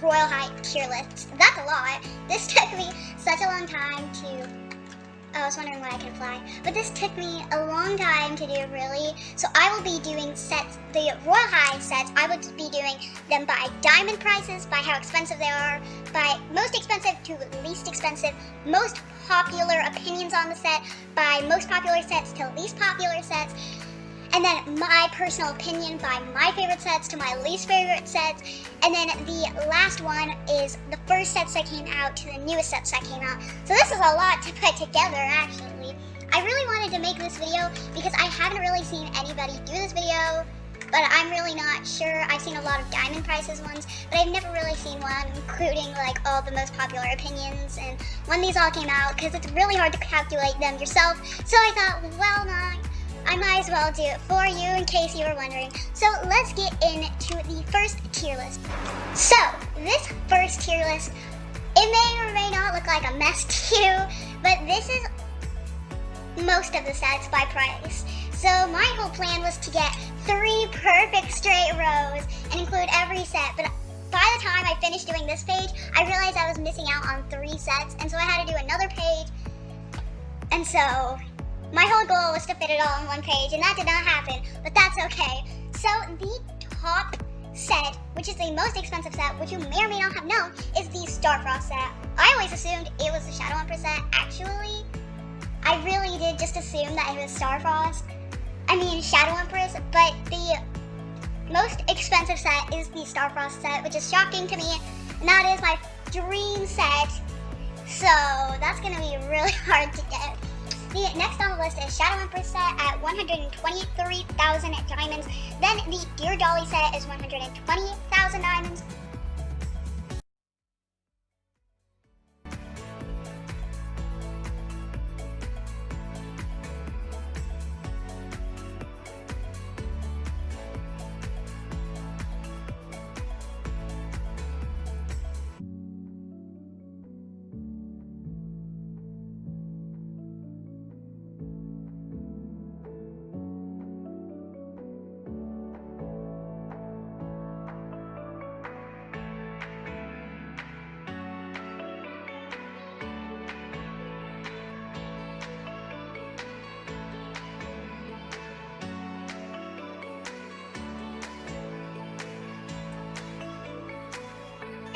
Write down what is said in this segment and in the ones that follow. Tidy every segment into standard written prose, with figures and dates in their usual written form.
Royale High tier lists. That's a lot. This took me such a long time to... I was wondering when I could apply. But this took me a long time to do, really. So I will be doing sets, the Royale High sets, I would be doing them by diamond prices, by how expensive they are, by most expensive to least expensive, most popular opinions on the set, by most popular sets to least popular sets, and then my personal opinion by my favorite sets to my least favorite sets, and then the last one is the first sets that came out to the newest sets that came out. So this is a lot to put together, actually. I really wanted to make this video because I haven't really seen anybody do this video, but I'm really not sure. I've seen a lot of diamond prices ones, but I've never really seen one including like all the most popular opinions and when these all came out, because it's really hard to calculate them yourself. So I thought, well, I might as well do it for you in case you were wondering. So let's get into the first tier list. So this first tier list, it may or may not look like a mess to you, but this is most of the sets by price. So my whole plan was to get 3 perfect straight rows and include every set, but by the time I finished doing this page, I realized I was missing out on 3 sets, and so I had to do another page, and so my whole goal was to fit it all on one page, and that did not happen, but that's okay. So the top set, which is the most expensive set, which you may or may not have known, is the Starfrost set. I always assumed it was the Shadow Empress set. Actually, I really did just assume that it was Shadow Empress, but the most expensive set is the Starfrost set, which is shocking to me, and that is my dream set, so that's going to be really hard to get. The next on the list is Shadow Empress set at 123,000 diamonds. Then the Dear Dolly set is 120,000 diamonds.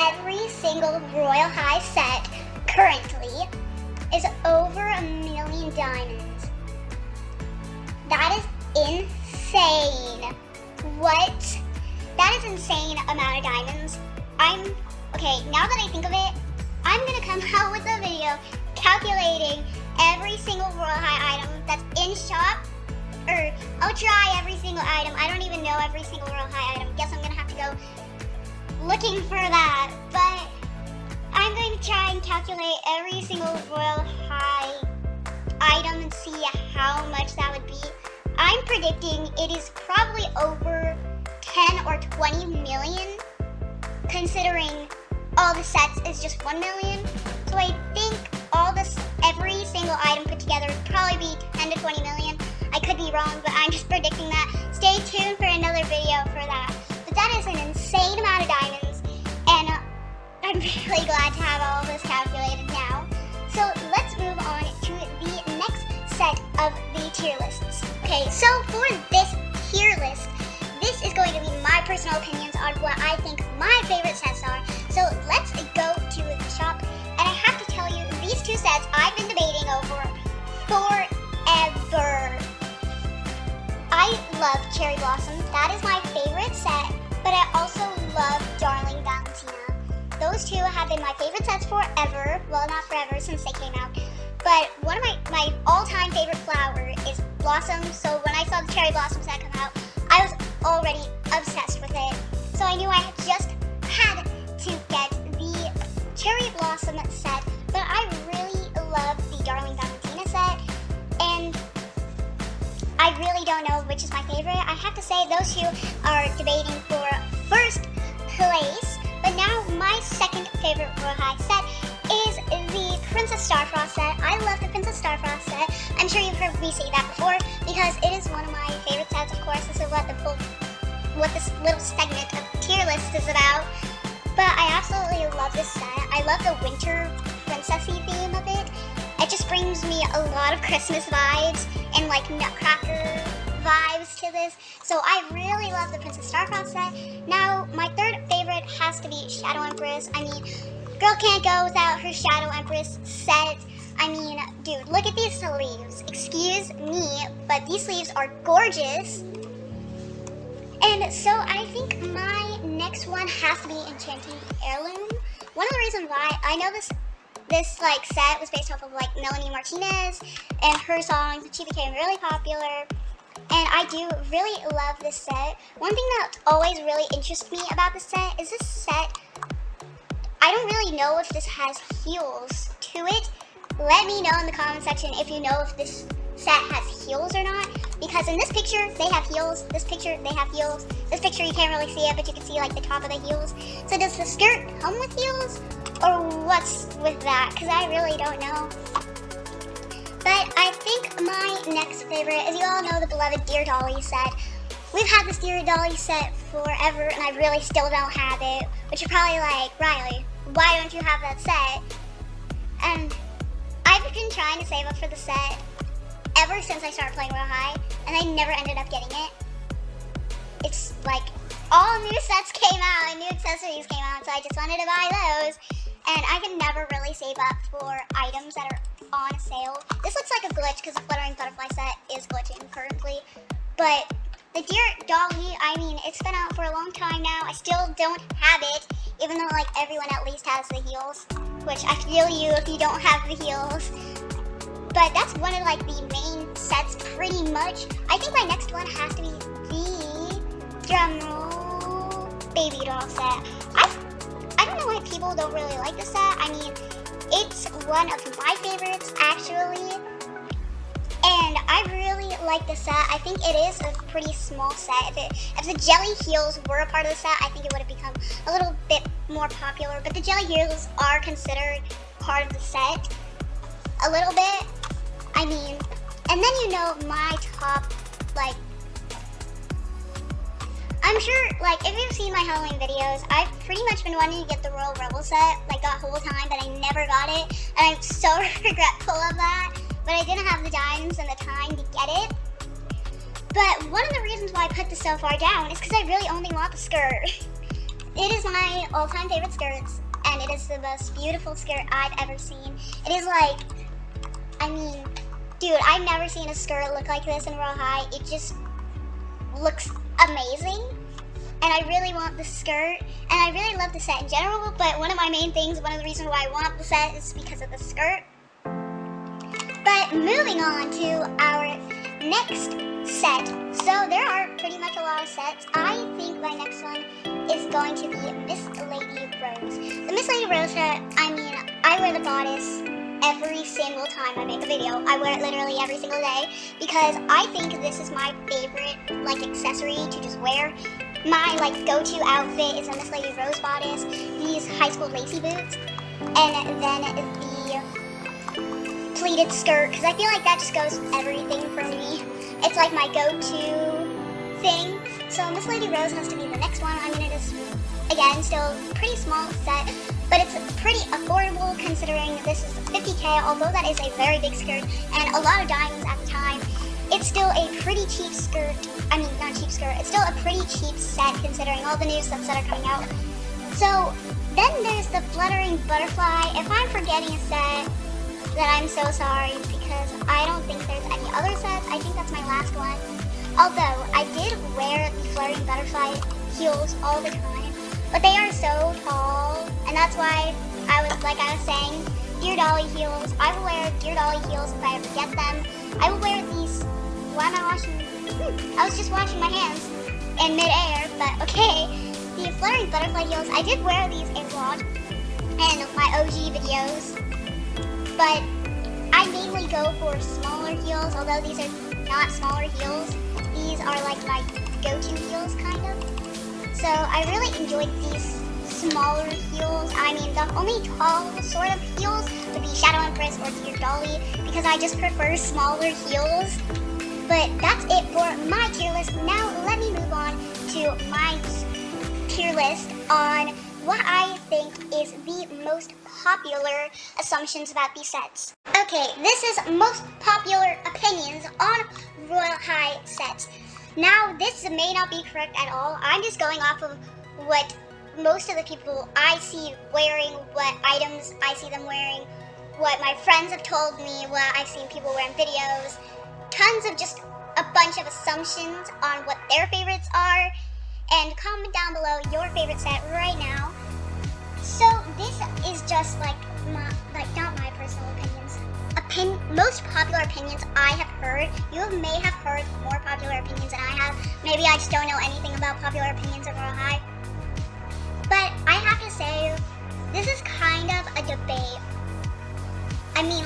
Every single Royale High set currently is over 1,000,000 diamonds. That is insane. What? That is insane amount of diamonds. Okay, now that I think of it, I'm gonna come out with a video calculating every single Royale High item that's in shop, or I'll try every single item. I don't even know every single Royale High item. Guess I'm gonna have to go looking for that, but I'm going to try and calculate every single Royale High item and see how much that would be. I'm predicting it is probably over 10 or 20 million, considering all the sets is just 1 million. So I think every single item put together would probably be 10 to 20 million. I could be wrong, but I'm just predicting that. Stay tuned for another video for that. But that is an insane amount of diamonds, and I'm really glad to have all of this calculated now. So let's move on to the next set of the tier lists. Okay, so for this tier list, this is going to be my personal opinions on what I think my favorite sets are. So let's go to the shop, and I have to tell you, these 2 sets I've been debating over forever. I love Cherry Blossom. That is my favorite set, but I also love Darling Valentina. Those 2 have been my favorite sets forever. Well, not forever, since they came out. But one of my all-time favorite flower is Blossom, so when I saw the Cherry Blossom set come out, I was already obsessed with it. So I knew I just had to get the Cherry Blossom set, but I really love the Darling Valentina set, and I really don't know which is my favorite. I have to say those 2 are debating for first place, but now my second favorite Royale High set is the Princess Starfrost set. I love the Princess Starfrost set. I'm sure you've heard me say that before because it is one of my favorite sets, of course. This is what this little segment of tier list is about. But I absolutely love the winter princessy theme of it. It just brings me a lot of Christmas vibes and like Nutcracker vibes to this. So I really love the Princess Starcroft set. Now, my third favorite has to be Shadow Empress. I mean, girl can't go without her Shadow Empress set. I mean, dude, look at these sleeves. Excuse me, but these sleeves are gorgeous. And so I think my next one has to be Enchanting Heirloom. One of the reasons why I know this like set was based off of like Melanie Martinez and her songs. She became really popular, and I do really love this set. One thing that always really interests me about this set is this set, I don't really know if this has heels to it. Let me know in the comment section if you know if this set has heels or not, because in this picture they have heels, this picture they have heels, this picture you can't really see it, but you can see like the top of the heels. So does the skirt come with heels, or what's with that? Because I really don't know. But I think my next favorite, as you all know, the beloved Dear Dolly set. We've had this Dear Dolly set forever, and I really still don't have it, which you're probably like, Riley, why don't you have that set? And I've been trying to save up for the set ever since I started playing Royale High, and I never ended up getting it. It's like all new sets came out and new accessories came out, so I just wanted to buy those. And I can never really save up for items that are on sale. This looks like a glitch because the Fluttering Butterfly set is glitching currently. But the Dear Dolly, I mean, it's been out for a long time now. I still don't have it, even though like everyone at least has the heels, which I feel you if you don't have the heels. But that's one of like the main sets pretty much. I think my next one has to be the drumroll baby doll set. I don't know why people don't really like this set. I mean, it's one of my favorites actually, and I really like the set. I think it is a pretty small set. If the jelly heels were a part of the set, I think it would have become a little bit more popular, but the jelly heels are considered part of the set a little bit. I mean, and then you know my top, like, I'm sure, like, if you've seen my Halloween videos, I've pretty much been wanting to get the Royal Rebel set, like, the whole time, but I never got it, and I'm so regretful of that, but I didn't have the dimes and the time to get it. But one of the reasons why I put this so far down is because I really only want the skirt. It is my all-time favorite skirts, and it is the most beautiful skirt I've ever seen. It is like, I mean, dude, I've never seen a skirt look like this in Royale High. It just looks amazing, and I really want the skirt, and I really love the set in general, but one of my main things, one of the reasons why I want the set is because of the skirt. But moving on to our next set. So there are pretty much a lot of sets. I think my next one is going to be Miss Lady Rose. The Miss Lady Rose set, I mean, I wear the bodice every single time I make a video. I wear it literally every single day because I think this is my favorite like accessory to just wear. My like go-to outfit is a Miss Lady Rose bodice, these high school lacy boots, and then the pleated skirt, because I feel like that just goes with everything for me. It's like my go-to thing. So Miss Lady Rose has to be the next one. I mean, it is, again, still pretty small set, but it's pretty affordable considering this is 50K, although that is a very big skirt and a lot of diamonds at the time. It's still a pretty cheap skirt. I mean, not cheap skirt. It's still a pretty cheap set considering all the new sets that are coming out. So then there's the Fluttering Butterfly. If I'm forgetting a set, then I'm so sorry because I don't think there's any other sets. I think that's my last one. Although I did wear the Fluttering Butterfly heels all the time, but they are so tall, and that's why I was saying, Dear Dolly heels. I will wear Dear Dolly heels if I ever get them. I will wear these. Why am I washing? I was just washing my hands in midair, but okay. The Fluttering Butterfly heels, I did wear these in vlog and my OG videos, but I mainly go for smaller heels, although these are not smaller heels. These are like my go-to heels, kind of. So I really enjoyed these smaller heels. I mean, the only tall sort of heels would be Shadow Empress or Dear Dolly, because I just prefer smaller heels. But that's it for my tier list. Now let me move on to my tier list on what I think is the most popular assumptions about these sets. Okay, this is most popular opinions on Royale High sets. Now, this may not be correct at all. I'm just going off of what most of the people I see wearing, what items I see them wearing, what my friends have told me, what I've seen people wear in videos. Tons of just a bunch of assumptions on what their favorites are. And comment down below your favorite set right now. So this is just like not my personal opinions. Most popular opinions I have heard. You may have heard more popular opinions than I have. Maybe I just don't know anything about popular opinions of Royale High. But I have to say, this is kind of a debate. I mean,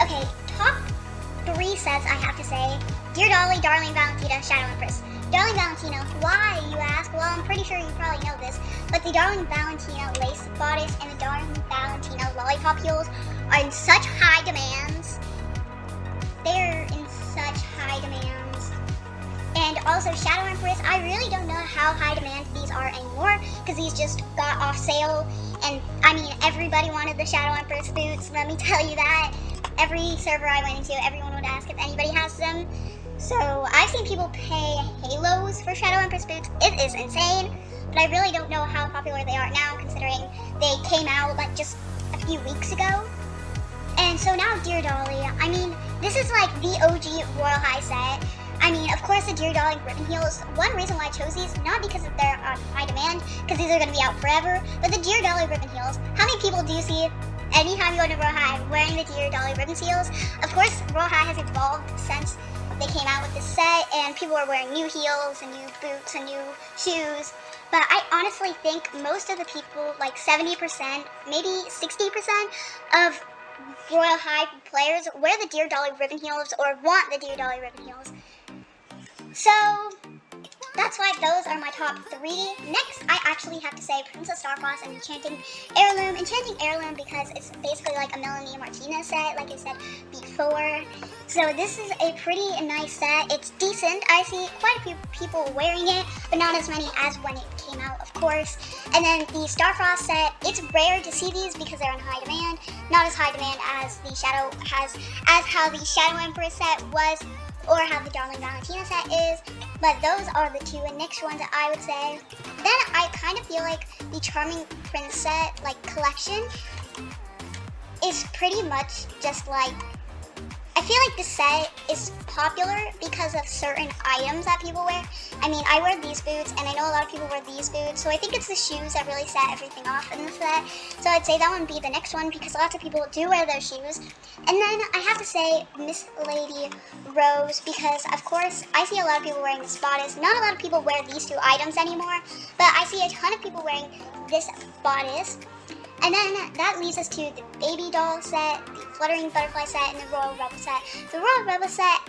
okay, top 3 sets I have to say. Dear Dolly, Darling Valentina, Shadow Empress. Darling Valentina, why, you ask? Well, I'm pretty sure you probably know this, but the Darling Valentina lace bodice and the Darling Valentina lollipop heels are in such high demands. They're in such high demands. And also Shadow Empress, I really don't know how high demand these are anymore, because these just got off sale, and I mean, everybody wanted the Shadow Empress boots, let me tell you that. Every server I went into, everyone would ask if anybody has them. So I've seen people pay halos for Shadow Empress boots. It is insane, but I really don't know how popular they are now, considering they came out like just a few weeks ago. And so now Dear Dolly, I mean, this is like the OG Royale High set. I mean, of course the Dear Dolly ribbon heels, one reason why I chose these, not because they're on high demand, because these are going to be out forever, but the Dear Dolly ribbon heels, how many people do you see anytime you go to Royale High wearing the Dear Dolly ribbon heels? Of course, Royale High has evolved since they came out with this set, and people are wearing new heels and new boots and new shoes. But I honestly think most of the people, like 70%, maybe 60% of Royale High players wear the Dear Dolly ribbon heels or want the Dear Dolly ribbon heels. So that's why those are my top 3. Next, I actually have to say Princess Starfrost and Enchanting Heirloom. Enchanting Heirloom because it's basically like a Melanie Martinez set, like I said before. So this is a pretty nice set. It's decent. I see quite a few people wearing it, but not as many as when it came out, of course. And then the Starfrost set, it's rare to see these because they're in high demand. Not as high demand as the how the Shadow Empress set was, or how the Darling Valentina set is, but those are the 2 next ones that I would say. Then I kind of feel like the Charming Prince set, like collection, is pretty much just like, I feel like the set is popular because of certain items that people wear. I mean, I wear these boots, and I know a lot of people wear these boots, so I think it's the shoes that really set everything off in the set. So I'd say that one would be the next one, because lots of people do wear those shoes. And then I have to say Miss Lady Rose, because of course I see a lot of people wearing this bodice. Not a lot of people wear these 2 items anymore, but I see a ton of people wearing this bodice. And then that leads us to the Baby Doll set, the Fluttering Butterfly set, and the Royal Rebel set. The Royal Rebel set,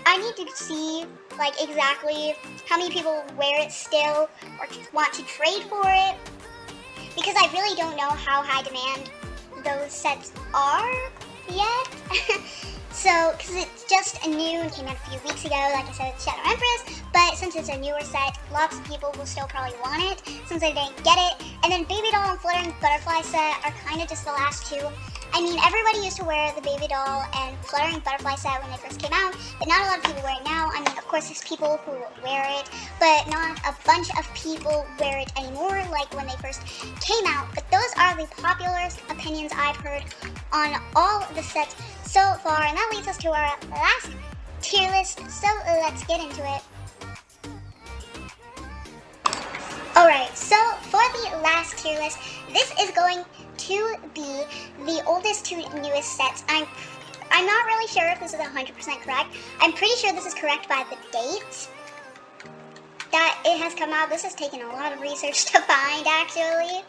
I need to see like exactly how many people wear it still or want to trade for it, because I really don't know how high demand those sets are yet. So, because it's just new and came out a few weeks ago, like I said, it's Shadow Empress, but since it's a newer set, lots of people will still probably want it, since they didn't get it. And then Baby Doll and Fluttering Butterfly set are kind of just the last 2. I mean, everybody used to wear the Baby Doll and Fluttering Butterfly set when they first came out, but not a lot of people wear it now. I mean, of course, there's people who wear it, but not a bunch of people wear it anymore, like when they first came out. But those are the popularest opinions I've heard on all the sets so far, and that leads us to our last tier list, so let's get into it. Alright, so for the last tier list, this is going to be the oldest to newest sets. I'm not really sure if this is 100% correct. I'm pretty sure this is correct by the date that it has come out. This has taken a lot of research to find, actually.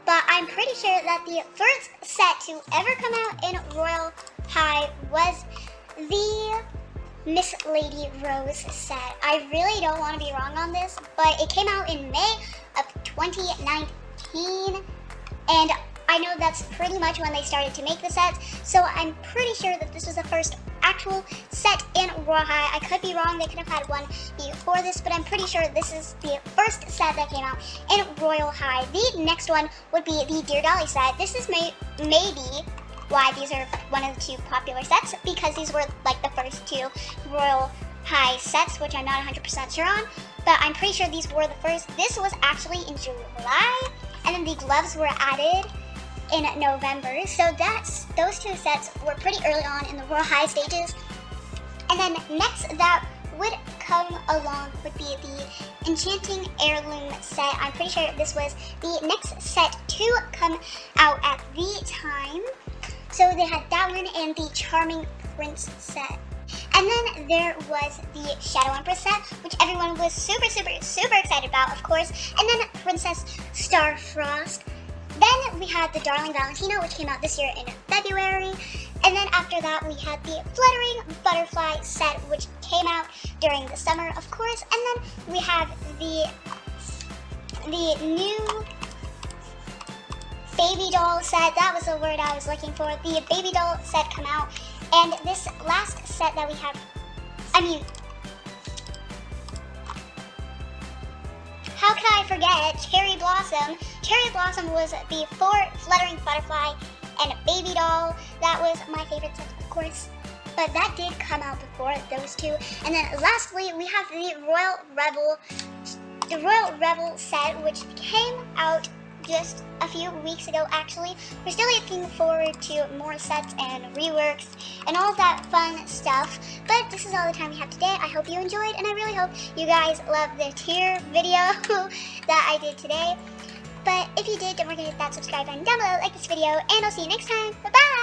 But I'm pretty sure that the first set to ever come out in Royale High was the Miss Lady Rose set. I really don't want to be wrong on this, but it came out in May of 2019, and I know that's pretty much when they started to make the sets, so I'm pretty sure that this was the first actual set in Royale High. I could be wrong, they could have had one before this, but I'm pretty sure this is the first set that came out in Royale High. The next one would be the Dear Dolly set. This is maybe why these are one of the two popular sets, because these were like the first two Royale High sets, which I'm not 100% sure on, but I'm pretty sure these were the first. This was actually in July, and then the gloves were added in November. So those two sets were pretty early on in the Royale High stages. And then next that would come along would be the Enchanting Heirloom set. I'm pretty sure this was the next set to come out at the time. So they had that one and the Charming Prince set. And then there was the Shadow Empress set, which everyone was super excited about, of course. And then Princess Starfrost. Then we had the Darling Valentina, which came out this year in February. And then after that, we had the Fluttering Butterfly set, which came out during the summer, of course. And then we have the new baby doll set. That was the word I was looking for. The baby doll set come out. And this last set that we have, how could I forget Cherry Blossom? Cherry Blossom was the Fluttering Butterfly and Baby Doll. That was my favorite set, of course. But that did come out before those two. And then lastly, we have the Royal Rebel set, which came out just a few weeks ago, actually. We're still looking forward to more sets and reworks and all of that fun stuff. But this is all the time we have today. I hope you enjoyed, and I really hope you guys loved the tier video that I did today. But if you did, don't forget to hit that subscribe button down below, like this video, and I'll see you next time. Bye-bye!